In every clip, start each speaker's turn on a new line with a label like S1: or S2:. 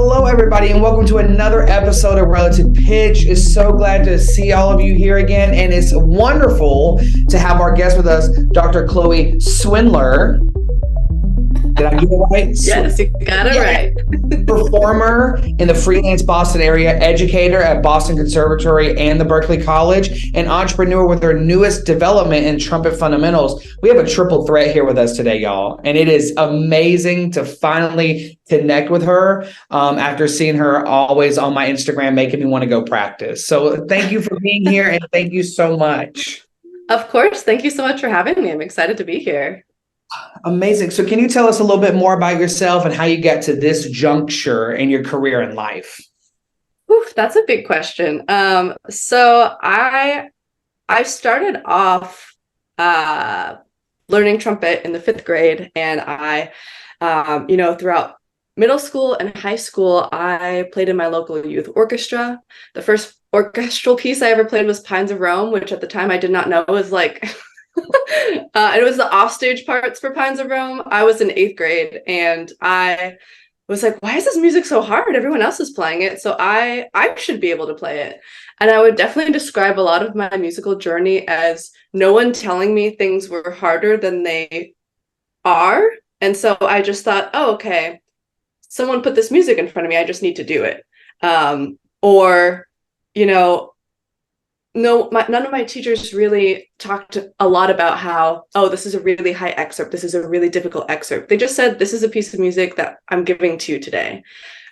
S1: Hello, everybody, and welcome to another episode of Relative Pitch. It's so glad to see all of you here again, and it's wonderful to have our guest with us, Dr. Chloe Swindler. Did I get it right?
S2: Yes, you got it right.
S1: Performer in the freelance Boston area, educator at Boston Conservatory and the Berklee College, and entrepreneur with her newest development in trumpet fundamentals. We have a triple threat here with us today, y'all, and it is amazing to finally connect with her after seeing her always on my Instagram, making me want to go practice. So thank you for being here, and thank you so much.
S2: Of course. Thank you so much for having me. I'm excited to be here.
S1: Amazing. So can you tell us a little bit more about yourself and how you got to this juncture in your career and life?
S2: Oof, that's a big question. So I started off learning trumpet in the 5th grade, and I throughout middle school and high school, I played in my local youth orchestra. The first orchestral piece I ever played was Pines of Rome, which at the time I did not know was like it was the offstage parts for Pines of Rome. I was in 8th grade, and I was like, why is this music so hard? Everyone else is playing it, so I should be able to play it. And I would definitely describe a lot of my musical journey as no one telling me things were harder than they are. And so I just thought, oh, okay, someone put this music in front of me, I just need to do it. Or, you know, no, none of my teachers really talked a lot about how, oh, this is a really high excerpt. This is a really difficult excerpt. They just said, this is a piece of music that I'm giving to you today.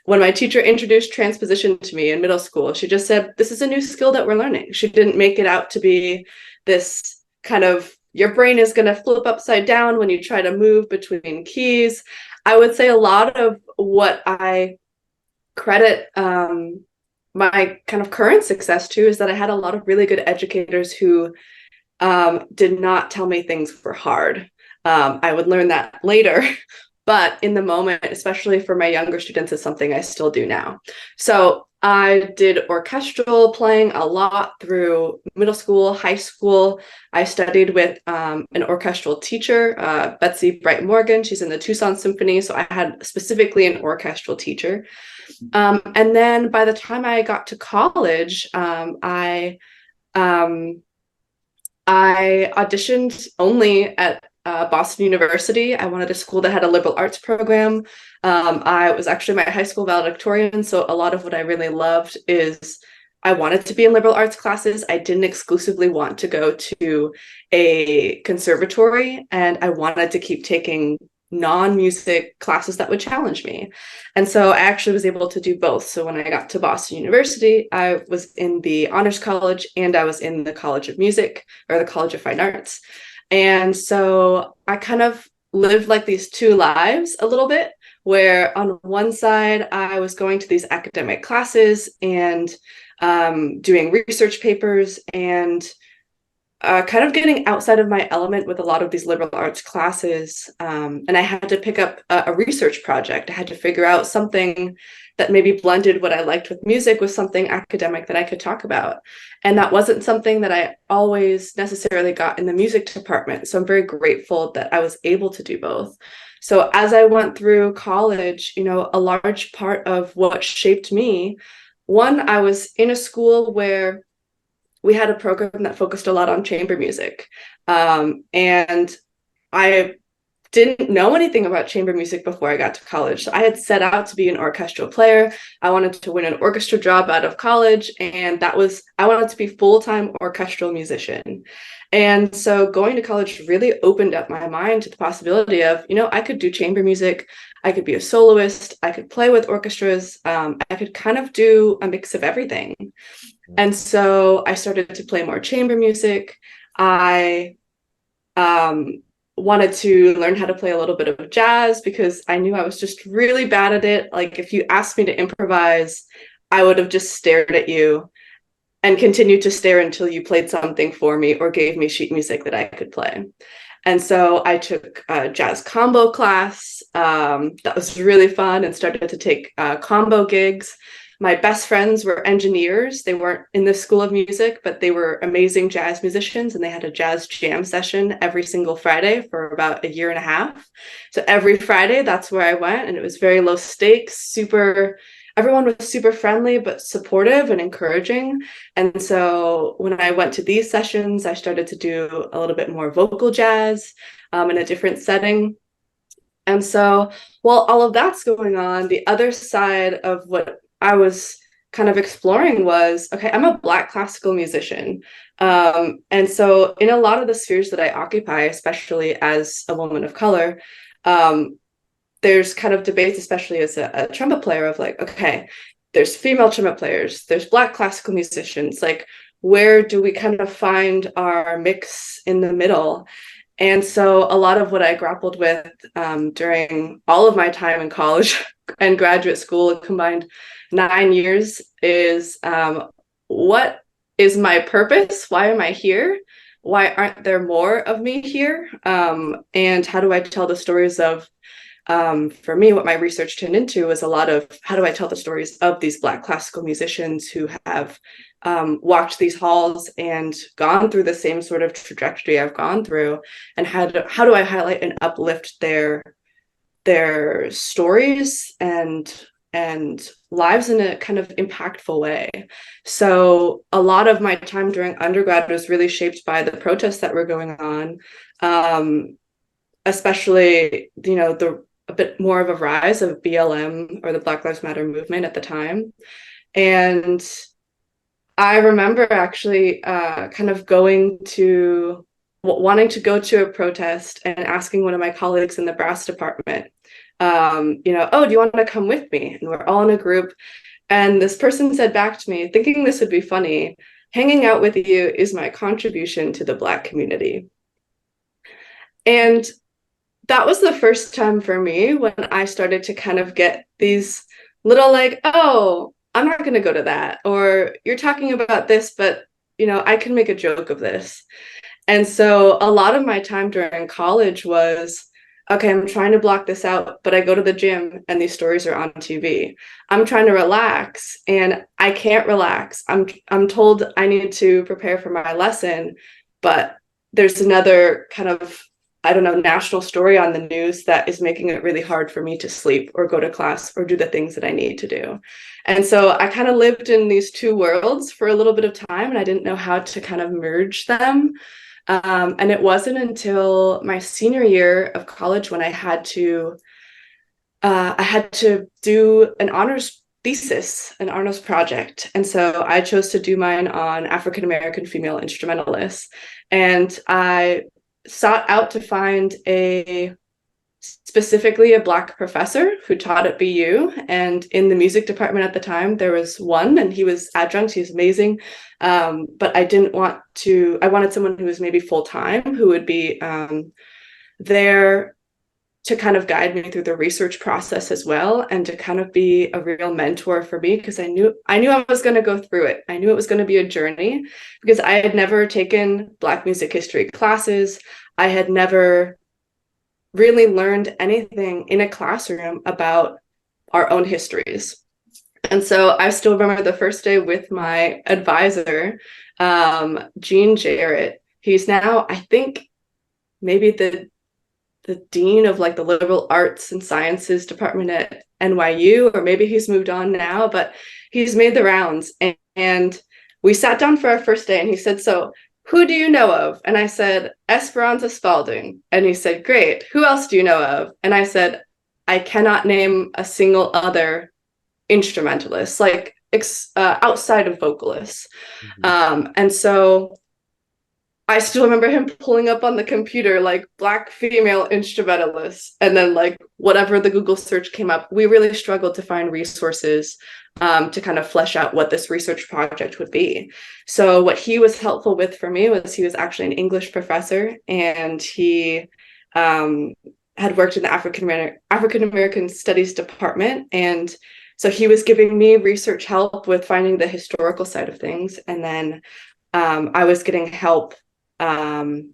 S2: When my teacher introduced transposition to me in middle school, she just said, this is a new skill that we're learning. She didn't make it out to be this kind of, your brain is going to flip upside down when you try to move between keys. I would say a lot of what I credit my kind of current success too is that I had a lot of really good educators who did not tell me things were hard. I would learn that later, but in the moment, especially for my younger students, it's something I still do now. So I did orchestral playing a lot through middle school, high school. I studied with an orchestral teacher, Betsy Bright Morgan. She's in the Tucson Symphony. So I had specifically an orchestral teacher. And then by the time I got to college, I auditioned only at Boston University. I wanted a school that had a liberal arts program. I was actually my high school valedictorian, so a lot of what I really loved is I wanted to be in liberal arts classes. I didn't exclusively want to go to a conservatory, and I wanted to keep taking non-music classes that would challenge me. And so I actually was able to do both. So when I got to Boston University, I was in the Honors College and I was in the College of Music, or the College of Fine Arts. And so I kind of lived like these two lives a little bit, where on one side, I was going to these academic classes and doing research papers and kind of getting outside of my element with a lot of these liberal arts classes. And I had to pick up a research project. I had to figure out something that maybe blended what I liked with music with something academic that I could talk about. And that wasn't something that I always necessarily got in the music department. So I'm very grateful that I was able to do both. So as I went through college, you know, a large part of what shaped me, one, I was in a school where we had a program that focused a lot on chamber music. And I didn't know anything about chamber music before I got to college. So I had set out to be an orchestral player. I wanted to win an orchestra job out of college. And I wanted to be full-time orchestral musician. And so going to college really opened up my mind to the possibility of, you know, I could do chamber music. I could be a soloist. I could play with orchestras. I could kind of do a mix of everything. And so I started to play more chamber music. I wanted to learn how to play a little bit of jazz because I knew I was just really bad at it. Like if you asked me to improvise, I would have just stared at you and continued to stare until you played something for me or gave me sheet music that I could play. And so I took a jazz combo class. That was really fun, and started to take combo gigs. My best friends were engineers. They weren't in the School of Music, but they were amazing jazz musicians, and they had a jazz jam session every single Friday for about a year and a half. So every Friday, that's where I went, and it was very low stakes, super everyone was super friendly but supportive and encouraging. And so when I went to these sessions, I started to do a little bit more vocal jazz in a different setting. And so while all of that's going on, the other side of what I was kind of exploring was, okay, I'm a Black classical musician. And so in a lot of the spheres that I occupy, especially as a woman of color, there's kind of debates, especially as a trumpet player, of like, okay, there's female trumpet players, there's Black classical musicians, like, where do we kind of find our mix in the middle? And so a lot of what I grappled with during all of my time in college and graduate school, combined 9 years, is what is my purpose? Why am I here? Why aren't there more of me here? And how do I tell the stories of, for me, what my research turned into was a lot of how do I tell the stories of these Black classical musicians who have walked these halls and gone through the same sort of trajectory I've gone through, and how do I highlight and uplift their stories and lives in a kind of impactful way. So a lot of my time during undergrad was really shaped by the protests that were going on, especially, a bit more of a rise of BLM, or the Black Lives Matter movement at the time. And I remember actually kind of wanting to go to a protest and asking one of my colleagues in the brass department, oh, do you want to come with me? And we're all in a group. And this person said back to me, thinking this would be funny, hanging out with you is my contribution to the Black community. And that was the first time for me when I started to kind of get these little like, oh, I'm not going to go to that. Or you're talking about this, but, I can make a joke of this. And so a lot of my time during college was, okay, I'm trying to block this out, but I go to the gym and these stories are on TV. I'm trying to relax and I can't relax. I'm told I need to prepare for my lesson, but there's another kind of, I don't know, national story on the news that is making it really hard for me to sleep or go to class or do the things that I need to do. And so I kind of lived in these two worlds for a little bit of time, and I didn't know how to kind of merge them. And it wasn't until my senior year of college when I had to do an honors thesis, an honors project. And so I chose to do mine on African American female instrumentalists. And I sought out to find specifically a Black professor who taught at BU. And in the music department at the time, there was one, and he was adjunct. He was amazing. But I wanted someone who was maybe full-time, who would be there to kind of guide me through the research process as well, and to kind of be a real mentor for me, because I knew I was going to go through it. I knew it was going to be a journey, because I had never taken Black music history classes. I had never really learned anything in a classroom about our own histories. And so I still remember the first day with my advisor, Gene Jarrett. He's now, I think, maybe the dean of like the liberal arts and sciences department at NYU, or maybe he's moved on now, but he's made the rounds. And we sat down for our first day, and he said, so who do you know of? And I said, Esperanza Spalding. And he said, great. Who else do you know of? And I said, I cannot name a single other instrumentalist, like outside of vocalists. Mm-hmm. And so I still remember him pulling up on the computer, like Black female instrumentalists, and then like whatever the Google search came up. We really struggled to find resources to kind of flesh out what this research project would be. So what he was helpful with for me was he was actually an English professor, and he had worked in the African American Studies department. And so he was giving me research help with finding the historical side of things. And then I was getting help from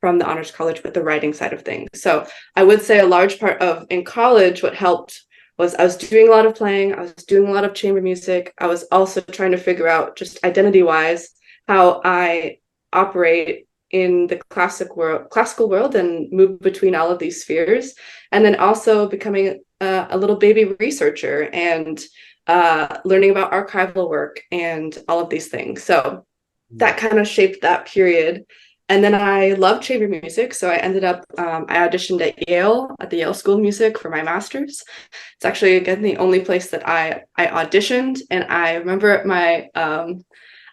S2: the Honors College with the writing side of things. So I would say a large part of in college, what helped was I was doing a lot of playing, I was doing a lot of chamber music. I was also trying to figure out, just identity-wise, how I operate in the classical world and move between all of these spheres. And then also becoming a little baby researcher and learning about archival work and all of these things. So that kind of shaped that period. And then I loved chamber music. So I ended up, I auditioned at Yale, at the Yale School of Music for my master's. It's actually, again, the only place that I auditioned. And I remember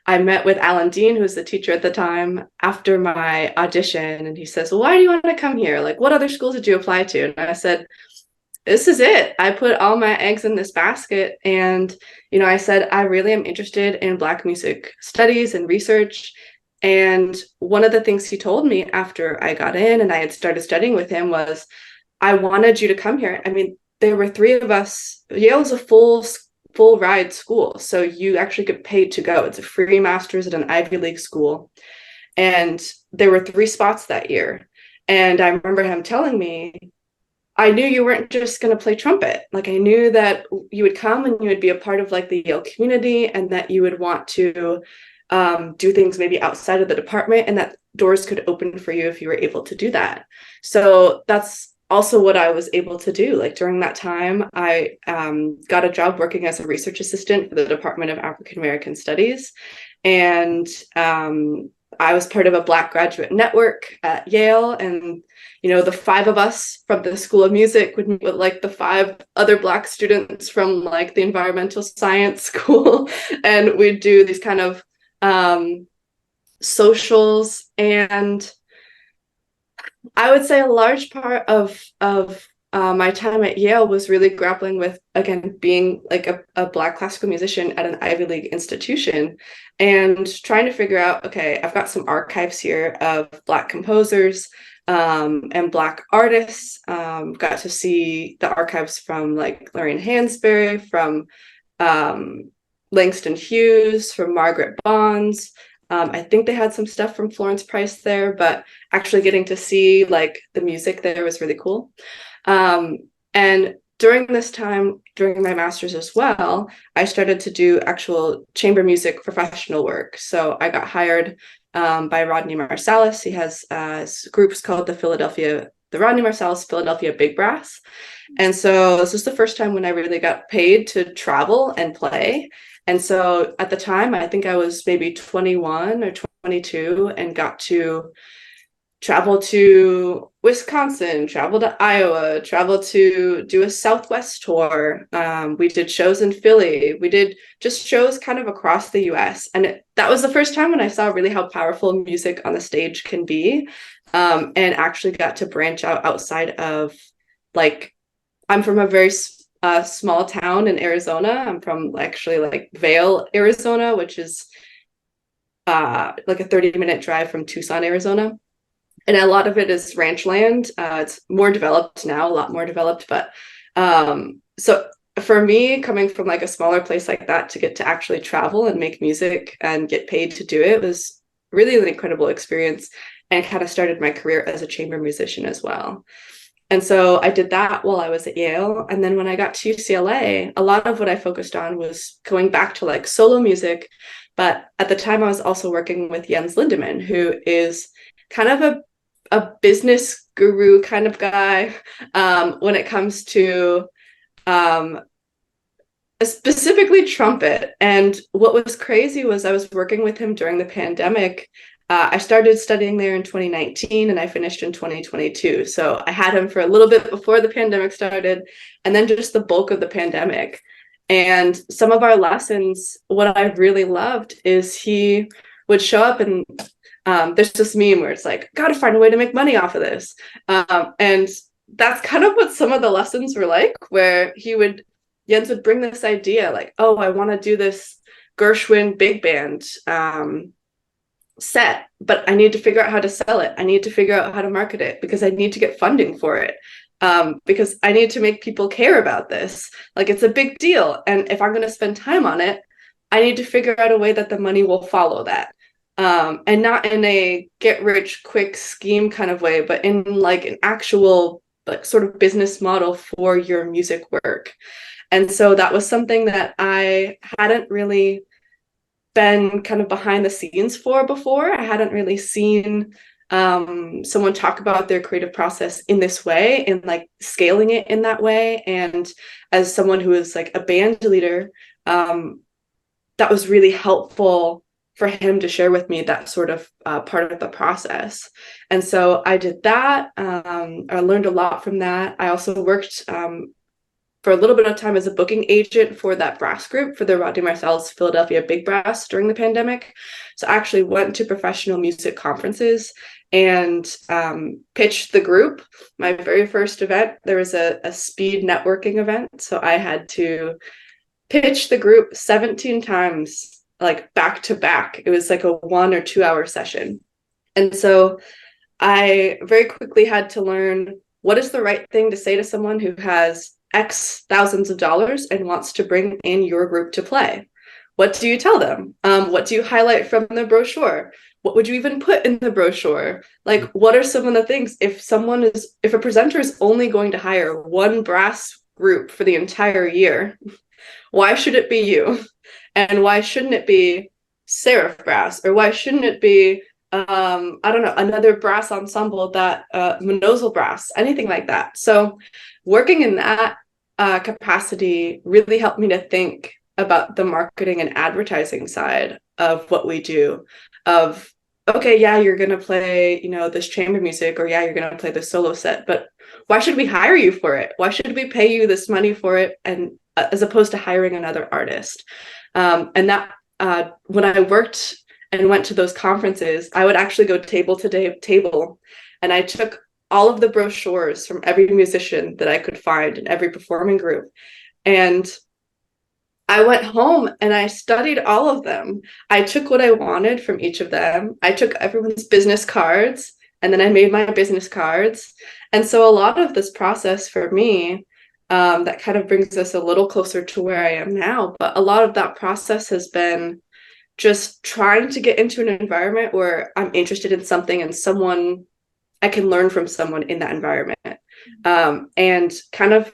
S2: I met with Alan Dean, who was the teacher at the time, after my audition. And he says, well, why do you want to come here? Like, what other schools did you apply to? And I said, this is it. I put all my eggs in this basket. And, I said, I really am interested in Black music studies and research. And one of the things he told me after I got in and I had started studying with him was, I wanted you to come here. I mean, there were three of us. Yale's a full ride school. So you actually get paid to go. It's a free master's at an Ivy League school. And there were 3 spots that year. And I remember him telling me, I knew you weren't just going to play trumpet. Like, I knew that you would come and you would be a part of like the Yale community, and that you would want to do things maybe outside of the department, and that doors could open for you if you were able to do that. So that's also what I was able to do. Like, during that time, I got a job working as a research assistant for the Department of African American Studies. And I was part of a Black graduate network at Yale. And, the 5 of us from the School of Music would meet with like the 5 other Black students from like the environmental science school. And we'd do these kind of socials. And I would say a large part of my time at Yale was really grappling with, again, being like a Black classical musician at an Ivy League institution, and trying to figure out, okay, I've got some archives here of Black composers and Black artists. Got to see the archives from like Lorraine Hansberry, from Langston Hughes, from Margaret Bonds. I think they had some stuff from Florence Price there, but actually getting to see like the music there was really cool. And during this time, during my master's as well, I started to do actual chamber music professional work. So I got hired by Rodney Marsalis. He has groups called the Rodney Marsalis Philadelphia Big Brass. And so this was the first time when I really got paid to travel and play. And so at the time, I think I was maybe 21 or 22, and got to travel to Wisconsin, travel to Iowa, travel to do a Southwest tour. We did shows in Philly. We did just shows kind of across the US. And that was the first time when I saw really how powerful music on the stage can be, and actually got to branch out outside of, like, I'm from a very small town in Arizona. I'm from actually like Vail, Arizona, which is like a 30-minute drive from Tucson, Arizona. And a lot of it is ranch land. It's more developed now, a lot more developed. But so for me, coming from like a smaller place like that, to get to actually travel and make music and get paid to do it was really an incredible experience, and kind of started my career as a chamber musician as well. And so I did that while I was at Yale. And then when I got to UCLA, a lot of what I focused on was going back to like solo music. But at the time, I was also working with Jens Lindemann, who is kind of a business guru kind of guy when it comes to specifically trumpet. And what was crazy was I was working with him during the pandemic. I started studying there in 2019, and I finished in 2022. So I had him for a little bit before the pandemic started, and then just the bulk of the pandemic. And some of our lessons, what I really loved is he would show up, and there's this meme where it's like, gotta find a way to make money off of this. And that's kind of what some of the lessons were like, where Jens would bring this idea like, oh, I want to do this Gershwin big band set, but I need to figure out how to sell it. I need to figure out how to market it, because I need to get funding for it. Because I need to make people care about this. Like, it's a big deal. And if I'm going to spend time on it, I need to figure out a way that the money will follow that. And not in a get rich quick scheme kind of way, but in like an actual like sort of business model for your music work. And so that was something that I hadn't really been kind of behind the scenes for before. I hadn't really seen someone talk about their creative process in this way and like scaling it in that way. And as someone who is like a band leader, that was really helpful for him to share with me that sort of part of the process. And so I did that. I learned a lot from that. I also worked for a little bit of time as a booking agent for that brass group for the Rodney Marsalis Philadelphia Big Brass during the pandemic. So I actually went to professional music conferences and pitched the group. My very first event, there was a speed networking event. So I had to pitch the group 17 times, like back to back. It was like a 1 or 2 hour session. And so I very quickly had to learn what is the right thing to say to someone who has X thousands of dollars and wants to bring in your group to play. What do you tell them? What do you highlight from the brochure? What would you even put in the brochure? Like, what are some of the things if a presenter is only going to hire one brass group for the entire year, why should it be you? And why shouldn't it be Seraph Brass? Or why shouldn't it be, I don't know, another brass ensemble that Mnosel Brass, anything like that. So working in that capacity really helped me to think about the marketing and advertising side of what we do. Of, okay, yeah, you're going to play, this chamber music, or yeah, you're going to play the solo set, but why should we hire you for it? Why should we pay you this money for it? And as opposed to hiring another artist. And that when I worked and went to those conferences, I would actually go table to table, and I took all of the brochures from every musician that I could find in every performing group. And I went home and I studied all of them. I took what I wanted from each of them. I took everyone's business cards, and then I made my business cards. And so a lot of this process for me, that kind of brings us a little closer to where I am now. But a lot of that process has been just trying to get into an environment where I'm interested in something and I can learn from someone in that environment. And kind of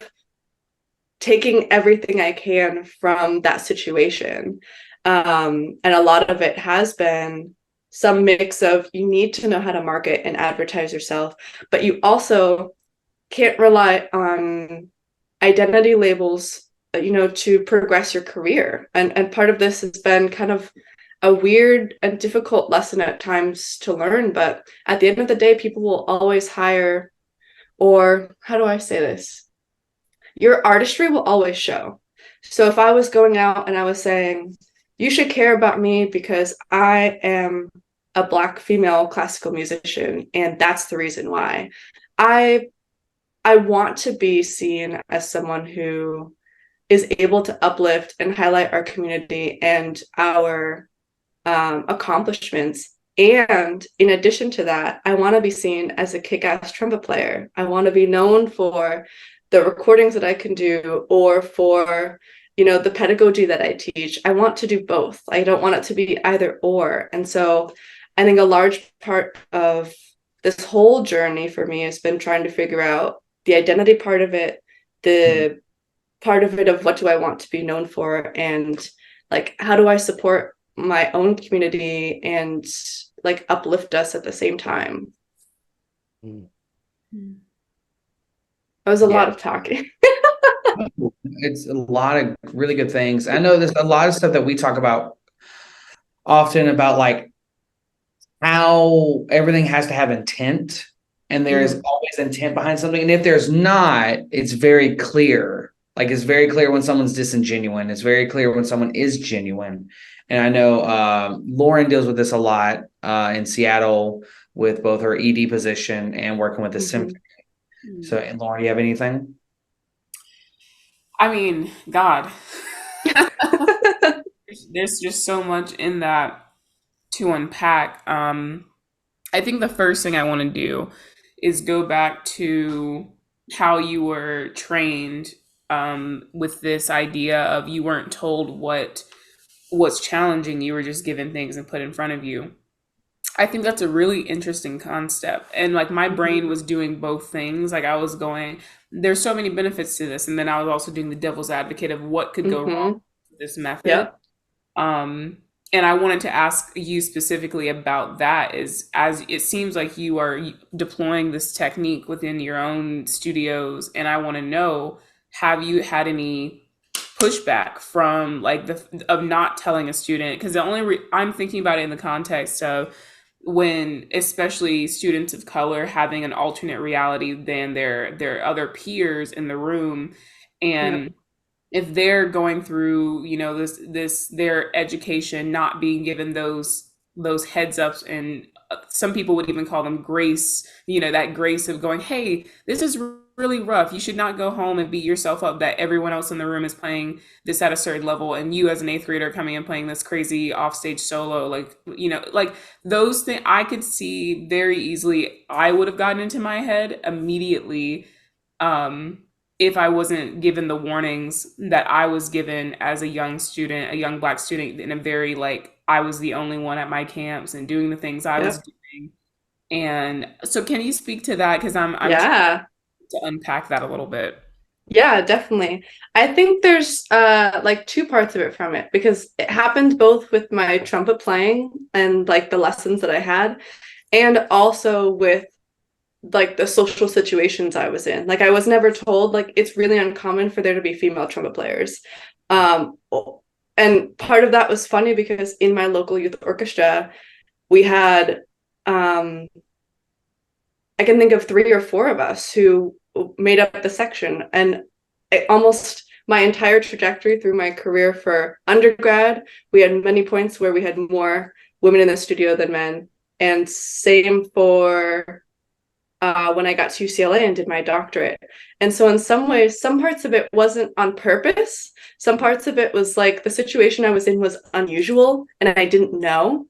S2: taking everything I can from that situation. And a lot of it has been some mix of, you need to know how to market and advertise yourself, but you also can't rely on identity labels, to progress your career. And part of this has been kind of a weird and difficult lesson at times to learn, but at the end of the day, people will always hire, or how do I say this? Your artistry will always show. So if I was going out and I was saying, you should care about me because I am a Black female classical musician, and that's the reason why, I want to be seen as someone who is able to uplift and highlight our community and our accomplishments. And in addition to that, I want to be seen as a kick-ass trumpet player. I want to be known for the recordings that I can do, or for, the pedagogy that I teach. I want to do both. I don't want it to be either or. And so I think a large part of this whole journey for me has been trying to figure out the identity part of it, the part of it of what do I want to be known for, and like, how do I support my own community and like uplift us at the same time. That was a lot of talking.
S1: It's a lot of really good things. I know there's a lot of stuff that we talk about often about like how everything has to have intent, and there is always intent behind something. And if there's not, it's very clear. Like, it's very clear when someone's disingenuine. It's very clear when someone is genuine. And I know Lauren deals with this a lot in Seattle with both her ED position and working with the symphony. So, and Lauren, do you have anything?
S3: I mean, God, there's just so much in that to unpack. I think the first thing I want to do is go back to how you were trained, with this idea of you weren't told what was challenging, you were just given things and put in front of you. I think that's a really interesting concept. And like, my brain was doing both things. Like, I was going, there's so many benefits to this. And then I was also doing the devil's advocate of what could go wrong with this method.
S2: Yeah.
S3: And I wanted to ask you specifically about that, is as it seems like you are deploying this technique within your own studios, and I want to know, have you had any pushback from like the of not telling a student? Because the only I'm thinking about it in the context of when especially students of color having an alternate reality than their other peers in the room,
S2: Yep.
S3: and if they're going through, this their education not being given those heads ups, and some people would even call them grace, that grace of going, hey, this is really rough, you should not go home and beat yourself up that everyone else in the room is playing this at a certain level, and you as an eighth grader coming and playing this crazy offstage solo, like, like those things I could see very easily I would have gotten into my head immediately, um if I wasn't given the warnings that I was given as a young student, a young Black student, in a very like I was the only one at my camps and doing the things I was
S2: Yep.
S3: doing. And so, can you speak to that? Because I'm trying
S2: Yeah.
S3: to unpack that a little bit.
S2: Yeah, definitely. I think there's like two parts of it from it, because it happened both with my trumpet playing and like the lessons that I had, and also with like the social situations I was in. Like I was never told like it's really uncommon for there to be female trumpet players. Um and part of that was funny because in my local youth orchestra, we had I can think of 3 or 4 of us who made up the section, and almost my entire trajectory through my career for undergrad, we had many points where we had more women in the studio than men, and same for when I got to UCLA and did my doctorate. And so in some ways, some parts of it wasn't on purpose. Some parts of it was like the situation I was in was unusual and I didn't know.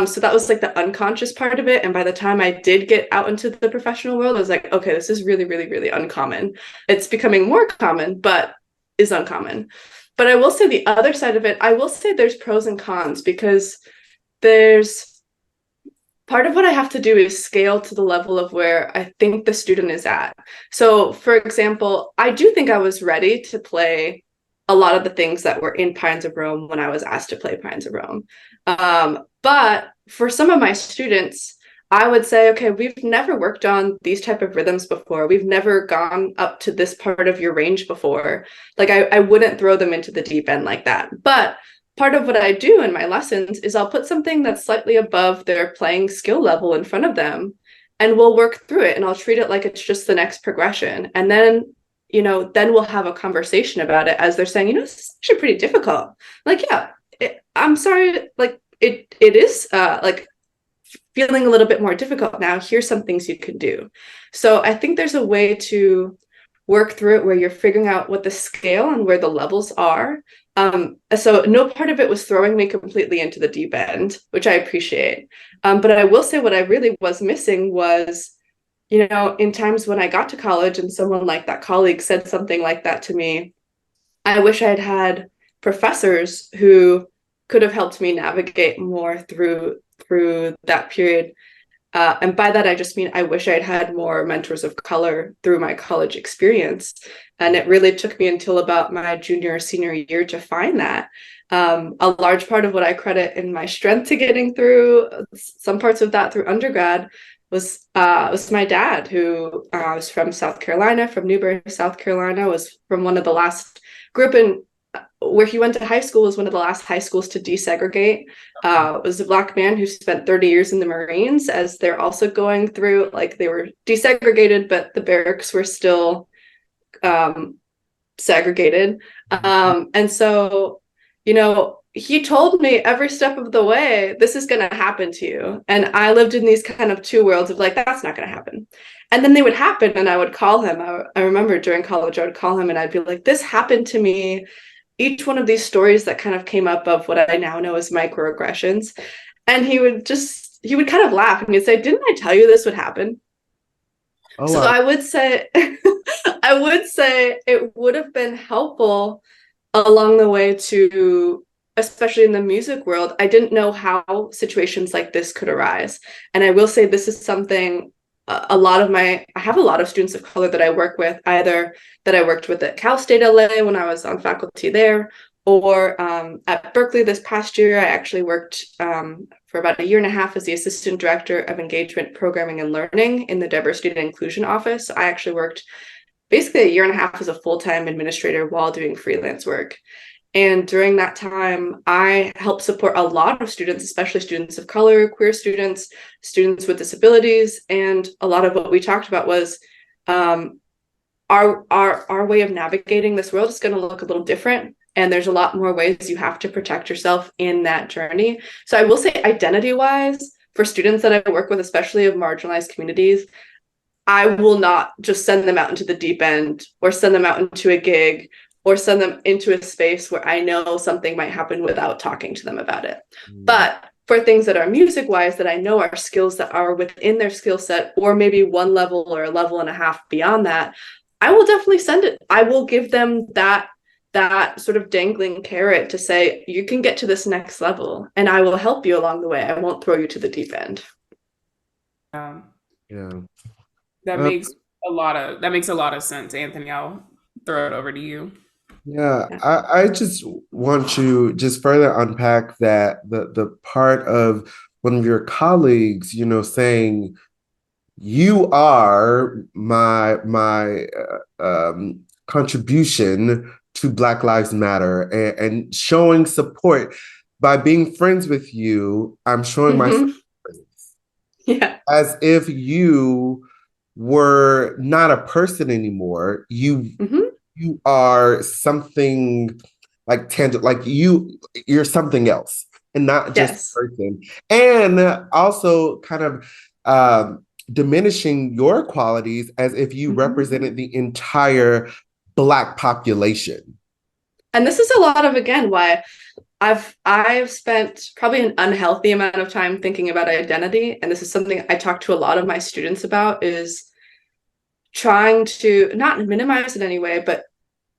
S2: So that was like the unconscious part of it. And by the time I did get out into the professional world, I was like, okay, this is really, really, really uncommon. It's becoming more common, but is uncommon. But I will say the other side of it, I will say there's pros and cons, because there's part of what I have to do is scale to the level of where I think the student is at. So, for example, I do think I was ready to play a lot of the things that were in Pines of Rome when I was asked to play Pines of Rome. But for some of my students, I would say, okay, we've never worked on these type of rhythms before. We've never gone up to this part of your range before. Like I wouldn't throw them into the deep end like that. But part of what I do in my lessons is I'll put something that's slightly above their playing skill level in front of them, and we'll work through it, and I'll treat it like it's just the next progression. And then, then we'll have a conversation about it as they're saying, this is actually pretty difficult. Like, yeah, I'm sorry, like it is like feeling a little bit more difficult now. Here's some things you can do. So I think there's a way to work through it where you're figuring out what the scale and where the levels are. So no part of it was throwing me completely into the deep end, which I appreciate. But I will say what I really was missing was, in times when I got to college and someone like that colleague said something like that to me, I wish I'd had professors who could have helped me navigate more through that period. And by that, I just mean I wish I'd had more mentors of color through my college experience. And it really took me until about my junior or senior year to find that. A large part of what I credit in my strength to getting through some parts of that through undergrad was my dad, who was from South Carolina, from Newberry, South Carolina, was from one of the last grew up in where he went to high school, was one of the last high schools to desegregate. Was a Black man who spent 30 years in the Marines, as they're also going through, like they were desegregated, but the barracks were still segregated. And so, he told me every step of the way, this is going to happen to you. And I lived in these kind of two worlds of like, that's not going to happen. And then they would happen, and I would call him. I remember during college, I would call him and I'd be like, this happened to me. Each one of these stories that kind of came up of what I now know as microaggressions. And he would kind of laugh and he'd say, didn't I tell you this would happen?
S1: Oh,
S2: So
S1: wow.
S2: I would say, I would say it would have been helpful along the way to, especially in the music world, I didn't know how situations like this could arise. And I will say this is something I have a lot of students of color that I work with, either that I worked with at Cal State LA when I was on faculty there, Or at Berkeley this past year, I actually worked for about a year and a half as the Assistant Director of Engagement, Programming, and Learning in the Diversity and Inclusion Office. I actually worked basically a year and a half as a full-time administrator while doing freelance work. And during that time, I helped support a lot of students, especially students of color, queer students, students with disabilities. And a lot of what we talked about was our way of navigating this world is going to look a little different. And there's a lot more ways you have to protect yourself in that journey. So I will say, identity-wise, for students that I work with, especially of marginalized communities, I will not just send them out into the deep end or send them out into a gig or send them into a space where I know something might happen without talking to them about it. But for things that are music wise, that I know are skills that are within their skill set, or maybe one level or a level and a half beyond that, I will definitely send it. I will give them that sort of dangling carrot to say, you can get to this next level and I will help you along the way. I won't throw you to the deep end.
S4: Yeah.
S3: That makes a lot of sense, Anthony. I'll throw it over to you.
S4: Yeah, I just want to just further unpack that the part of one of your colleagues, saying you are my contribution to Black Lives Matter, and showing support by being friends with you. I'm showing my support,
S2: Yeah,
S4: as if you were not a person anymore. You are something like tangible, like you're something else and not just a person. And also kind of diminishing your qualities as if you represented the entire Black population.
S2: And this is a lot of, again, why I've spent probably an unhealthy amount of time thinking about identity. And this is something I talk to a lot of my students about, is trying to not minimize it anyway, but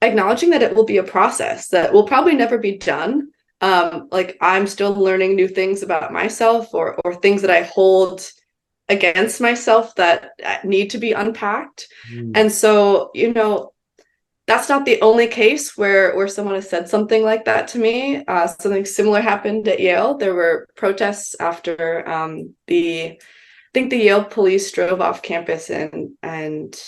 S2: acknowledging that it will be a process that will probably never be done. Like, I'm still learning new things about myself, or things that I hold against myself that need to be unpacked. And so, that's not the only case where someone has said something like that to me. Something similar happened at Yale. There were protests after I think the Yale police drove off campus, and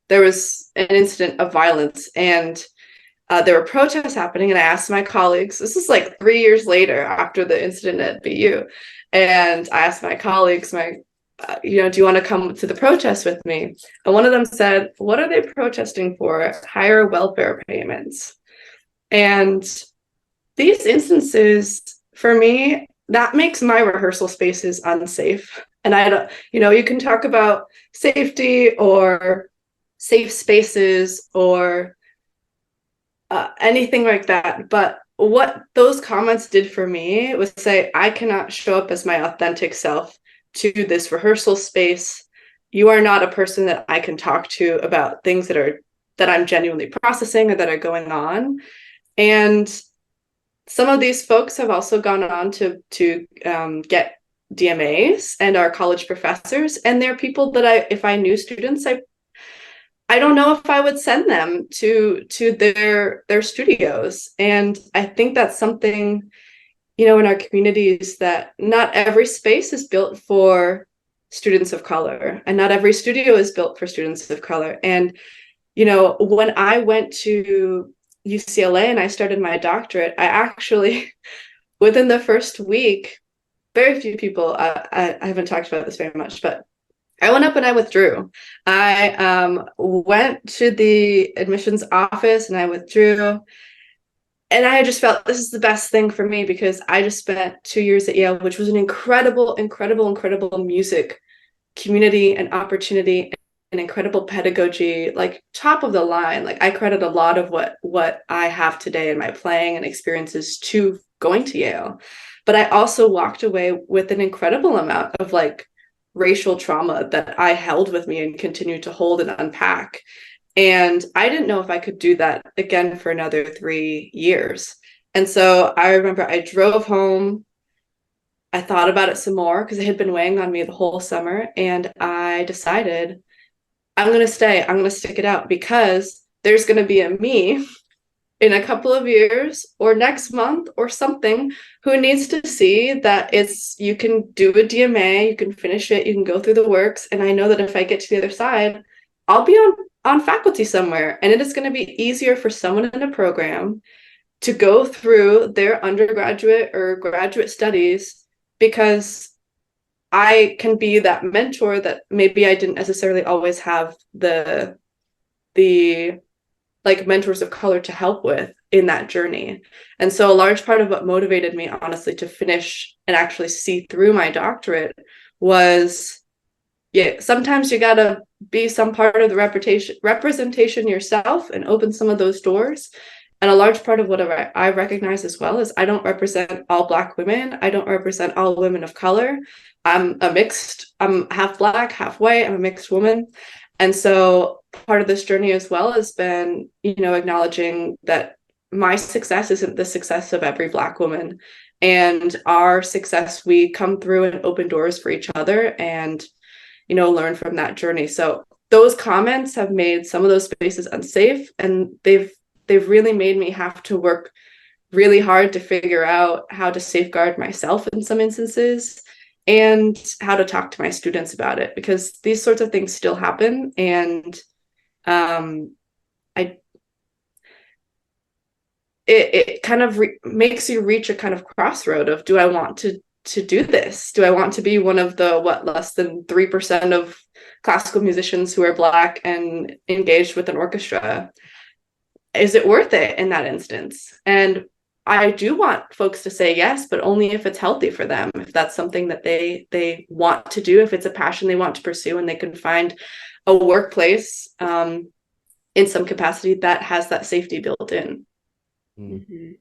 S2: there was an incident of violence, and there were protests happening. And I asked my colleagues, this is like 3 years later after the incident at BU, and I asked my colleagues, do you want to come to the protest with me? And one of them said, what are they protesting for? Higher welfare payments. And these instances, for me, that makes my rehearsal spaces unsafe. And I don't, you can talk about safety or safe spaces or anything like that. But what those comments did for me was say, I cannot show up as my authentic self to this rehearsal space. You are not a person that I can talk to about things that I'm genuinely processing or that are going on. And some of these folks have also gone on to get DMAs and are college professors. And they're people that if I knew students, I don't know if I would send them to their studios. And I think that's something, in our communities, that not every space is built for students of color, and not every studio is built for students of color. And, when I went to UCLA and I started my doctorate, I actually, within the first week, very few people, I haven't talked about this very much, but I went up and I withdrew. I went to the admissions office and I withdrew. And I just felt this is the best thing for me, because I just spent 2 years at Yale, which was an incredible, incredible, incredible music community and opportunity and incredible pedagogy, like top of the line. Like, I credit a lot of what I have today in my playing and experiences to going to Yale. But I also walked away with an incredible amount of racial trauma that I held with me and continue to hold and unpack. And I didn't know if I could do that again for another 3 years. And so I remember I drove home. I thought about it some more because it had been weighing on me the whole summer. And I decided I'm going to stay. I'm going to stick it out, because there's going to be a me in a couple of years or next month or something who needs to see that you can do a DMA, you can finish it, you can go through the works. And I know that if I get to the other side, I'll be on faculty somewhere, and it is going to be easier for someone in a program to go through their undergraduate or graduate studies because I can be that mentor that maybe I didn't necessarily always have the like mentors of color to help with in that journey. And so a large part of what motivated me, honestly, to finish and actually see through my doctorate was, yeah, sometimes you gotta be some part of the representation yourself and open some of those doors. And a large part of what I recognize as well is I don't represent all Black women. I don't represent all women of color. I'm half Black, half white. I'm a mixed woman. And so part of this journey as well has been, acknowledging that my success isn't the success of every Black woman. And our success, we come through and open doors for each other and, learn from that journey. So those comments have made some of those spaces unsafe, and they've really made me have to work really hard to figure out how to safeguard myself in some instances and how to talk to my students about it, because these sorts of things still happen. And it kind of makes you reach a kind of crossroad of, do I want to do this? Do I want to be one of the less than 3% of classical musicians who are Black and engaged with an orchestra? Is it worth it in that instance? And I do want folks to say yes, but only if it's healthy for them, if that's something that they want to do, if it's a passion they want to pursue, and they can find a workplace in some capacity that has that safety built in.
S3: Mm-hmm.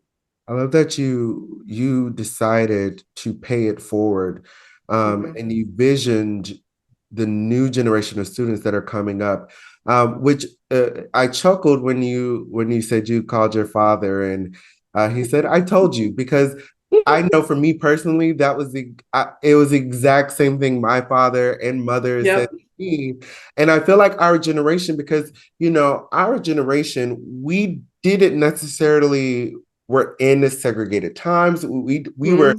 S4: I love that you decided to pay it forward, and you visioned the new generation of students that are coming up, which I chuckled when you said you called your father and he said, "I told you," because I know for me personally, it was the exact same thing my father and mother said to me. And I feel like our generation, because, our generation, we didn't necessarily were in the segregated times. We were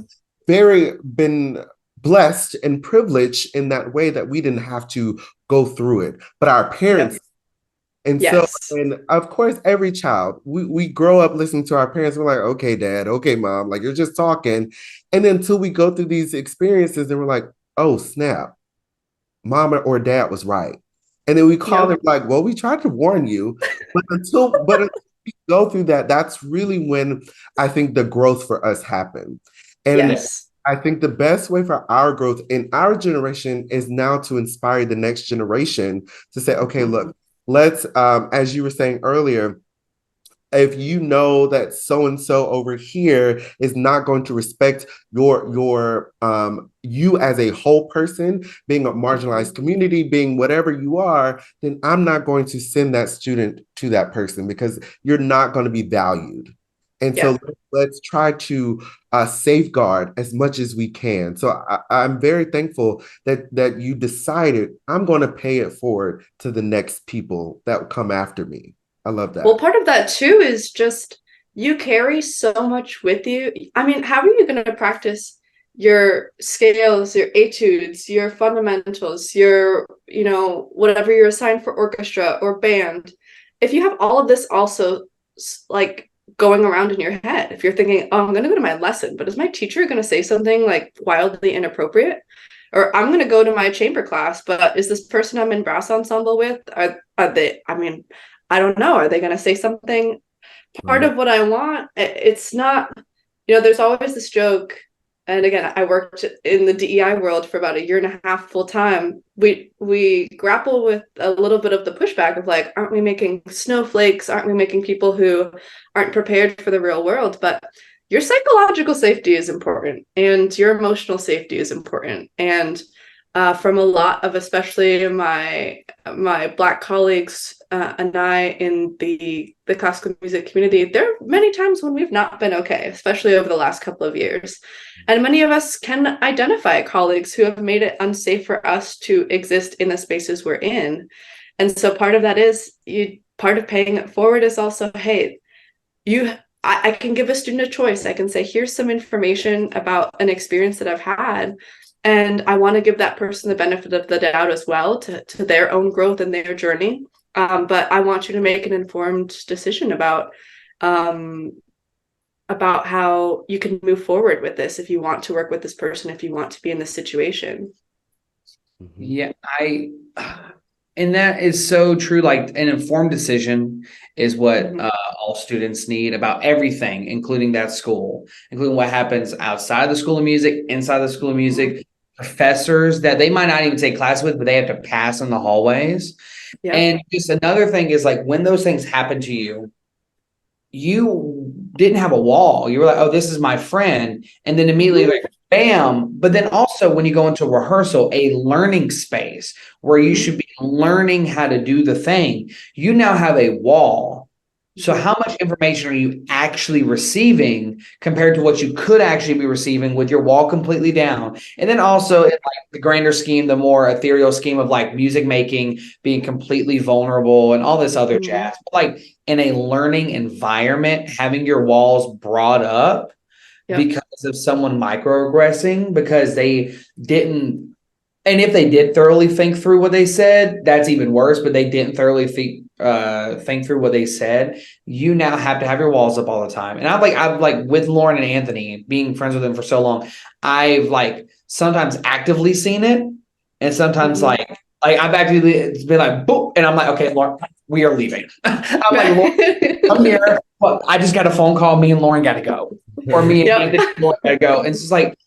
S4: very been blessed and privileged in that way that we didn't have to go through it. But our parents, and
S2: yes.
S4: so, and of course, every child, we grow up listening to our parents. We're like, okay, dad, okay, mom, like you're just talking. And until we go through these experiences and we're like, oh, snap, mom or dad was right. And then we call them like, well, we tried to warn you. But until we go through that, that's really when I think the growth for us happened. And I think the best way for our growth in our generation is now to inspire the next generation to say, okay, look, let's, as you were saying earlier, if you know that so-and-so over here is not going to respect your you as a whole person, being a marginalized community, being whatever you are, then I'm not going to send that student to that person because you're not going to be valued. And so let's try to safeguard as much as we can. So I'm very thankful that you decided I'm going to pay it forward to the next people that will come after me. I love that.
S2: Well, part of that too is just you carry so much with you. I mean, how are you going to practice your scales, your etudes, your fundamentals, your, whatever you're assigned for orchestra or band, if you have all of this also like going around in your head? If you're thinking, oh, I'm going to go to my lesson, but is my teacher going to say something like wildly inappropriate? Or I'm going to go to my chamber class, but is this person I'm in brass ensemble with, are they, I mean, I don't know, are they going to say something? Part of what I want, it's not, there's always this joke. And again, I worked in the DEI world for about 1.5 years full time. We grapple with a little bit of the pushback of like, aren't we making snowflakes? Aren't we making people who aren't prepared for the real world? But your psychological safety is important, and your emotional safety is important. And from a lot of, especially my Black colleagues and I in the classical music community, there are many times when we've not been okay, especially over the last couple of years. And many of us can identify colleagues who have made it unsafe for us to exist in the spaces we're in. And so part of that is part of paying it forward is also, hey, I can give a student a choice. I can say, here's some information about an experience that I've had. And I want to give that person the benefit of the doubt as well to their own growth and their journey. But I want you to make an informed decision about how you can move forward with this if you want to work with this person, if you want to be in this situation.
S1: Yeah, and that is so true. Like an informed decision is what all students need about everything, including that school, including what happens outside the School of Music, inside the School of Music, professors that they might not even take class with, but they have to pass in the hallways.
S2: Yeah.
S1: And just another thing is like when those things happen to you, you didn't have a wall. You were like, oh, this is my friend. And then immediately like, bam. But then also when you go into rehearsal, a learning space where you should be learning how to do the thing, you now have a wall. So how much information are you actually receiving compared to what you could actually be receiving with your wall completely down? And then also in like the grander scheme, the more ethereal scheme of like music making, being completely vulnerable and all this other jazz. But like in a learning environment, having your walls brought up because of someone microaggressing because they didn't, and if they did thoroughly think through what they said, that's even worse, but they didn't thoroughly think through what they said. You now have to have your walls up all the time. And I've like with Lauren and Anthony, being friends with them for so long, I've like sometimes actively seen it. And sometimes like I've actually been like, boop, and I'm like, okay, Lauren, we are leaving. I'm like, Lauren, I'm here. Well, I just got a phone call. Me and Lauren got to go. Or me and Anthony and Lauren got to go. And it's just like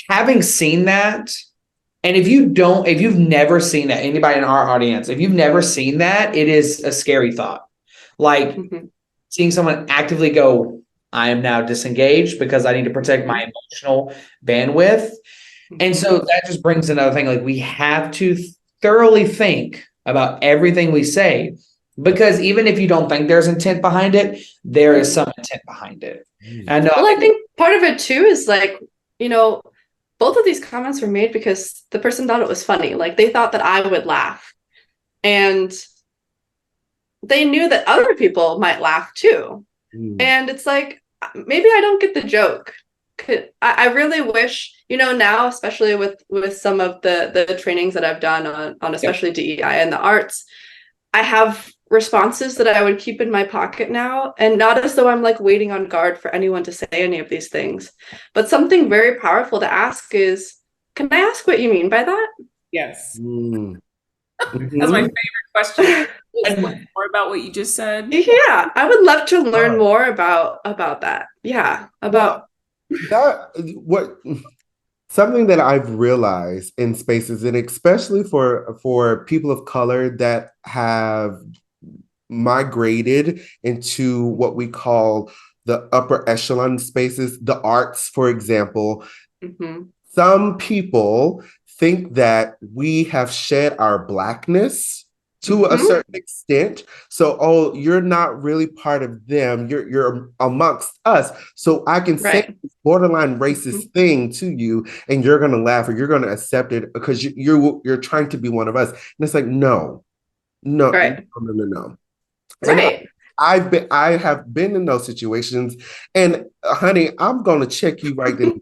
S1: having seen that. And if you've never seen that, anybody in our audience, if you've never seen that, it is a scary thought. Like seeing someone actively go, I am now disengaged because I need to protect my emotional bandwidth. And so that just brings another thing. Like we have to thoroughly think about everything we say, because even if you don't think there's intent behind it, there is some intent behind it. And
S2: I think part of it too is like, both of these comments were made because the person thought it was funny. Like they thought that I would laugh. And they knew that other people might laugh too. And it's like, maybe I don't get the joke. I really wish, now, especially with some of the trainings that I've done on especially DEI and the arts, I have responses that I would keep in my pocket now, and not as though I'm like waiting on guard for anyone to say any of these things, but something very powerful to ask is, can I ask what you mean by that?
S3: Yes. That's my favorite question. More about what you just said.
S2: Yeah, I would love to learn more about that. Yeah, about
S4: that. Something that I've realized in spaces, and especially for people of color that have migrated into what we call the upper echelon spaces, the arts, for example, some people think that we have shed our Blackness to a certain extent. So, oh, you're not really part of them. You're amongst us. So I can say this borderline racist thing to you, and you're gonna laugh or you're gonna accept it because you're trying to be one of us. And it's like, no. Right. I have been in those situations, and honey, I'm gonna check you right then.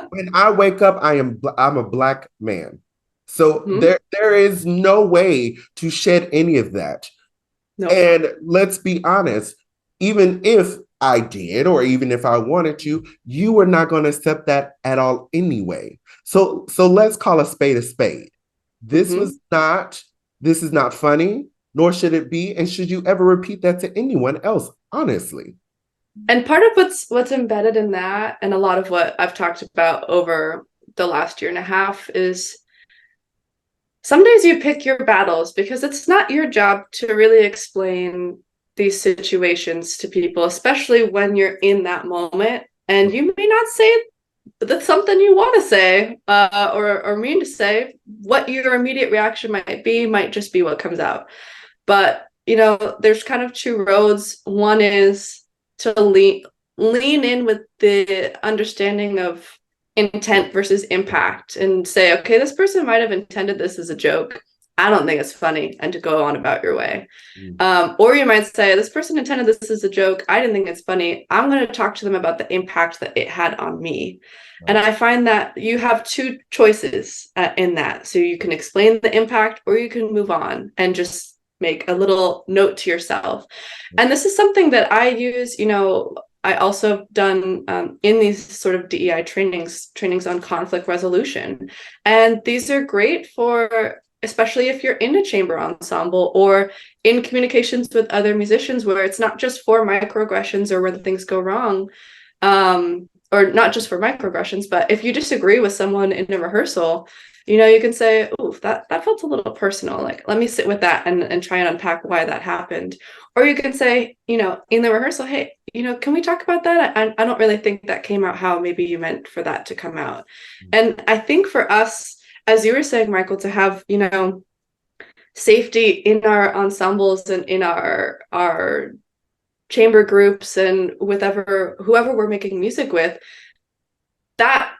S4: When I wake up, I'm a Black man. So there is no way to shed any of that. No. And let's be honest, even if I did, or even if I wanted to, you were not going to accept that at all anyway. So let's call a spade a spade. This is not funny, nor should it be. And should you ever repeat that to anyone else, honestly?
S2: And part of what's embedded in that, and a lot of what I've talked about over the last year and a half, is some days you pick your battles because it's not your job to really explain these situations to people, especially when you're in that moment. And you may not say that's something you want to say or mean to say. What your immediate reaction might just be what comes out. But, there's kind of two roads. One is to lean in with the understanding of intent versus impact and say, okay, this person might have intended this as a joke, I don't think it's funny, and to go on about your way.
S4: Mm.
S2: Or you might say, this person intended this as a joke. I didn't think it's funny. I'm going to talk to them about the impact that it had on me. And I find that you have two choices in that. So you can explain the impact, or you can move on and just make a little note to yourself. And this is something that I use, I also have done in these sort of DEI trainings on conflict resolution. And these are great for, especially if you're in a chamber ensemble or in communications with other musicians, where it's not just for microaggressions or when things go wrong, or not just for microaggressions, but if you disagree with someone in a rehearsal, you can say, "Oh, that felt a little personal. Like, let me sit with that and try and unpack why that happened." Or you can say, in the rehearsal, "Hey, can we talk about that? I don't really think that came out how maybe you meant for that to come out." And I think for us, as you were saying, Michael, to have, safety in our ensembles and in our chamber groups and with whoever we're making music with, that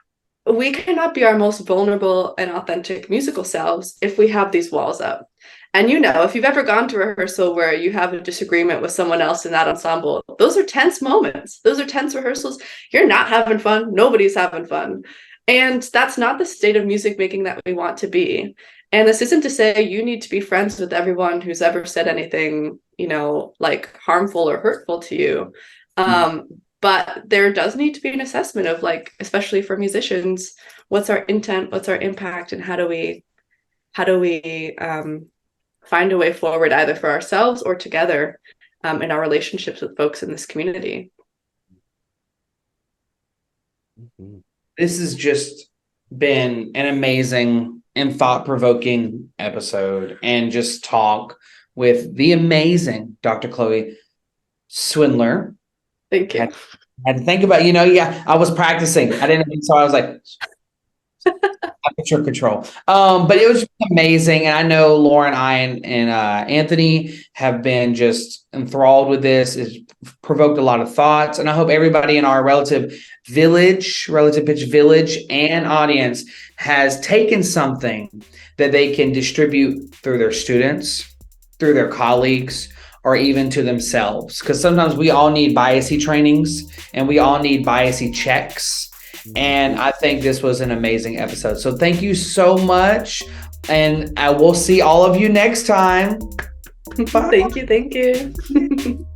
S2: we cannot be our most vulnerable and authentic musical selves if we have these walls up. And if you've ever gone to rehearsal where you have a disagreement with someone else in that ensemble, those are tense moments. Those are tense rehearsals. You're not having fun. Nobody's having fun. And that's not the state of music making that we want to be. And this isn't to say you need to be friends with everyone who's ever said anything, like harmful or hurtful to you. But there does need to be an assessment of, like, especially for musicians, what's our intent, what's our impact, and how do we find a way forward, either for ourselves or together, in our relationships with folks in this community.
S1: This has just been an amazing and thought-provoking episode, and just talk with the amazing Dr. Chloe Swindler.
S2: Thank you.
S1: I had to think about, I was practicing. I didn't, so I was like, temperature control. But it was amazing. And I know Lauren, and Anthony have been just enthralled with this. It's provoked a lot of thoughts. And I hope everybody in our Relative Pitch Village and audience has taken something that they can distribute through their students, through their colleagues, or even to themselves. Because sometimes we all need biasy trainings and we all need biasy checks. And I think this was an amazing episode. So thank you so much. And I will see all of you next time. Bye.
S2: Thank you.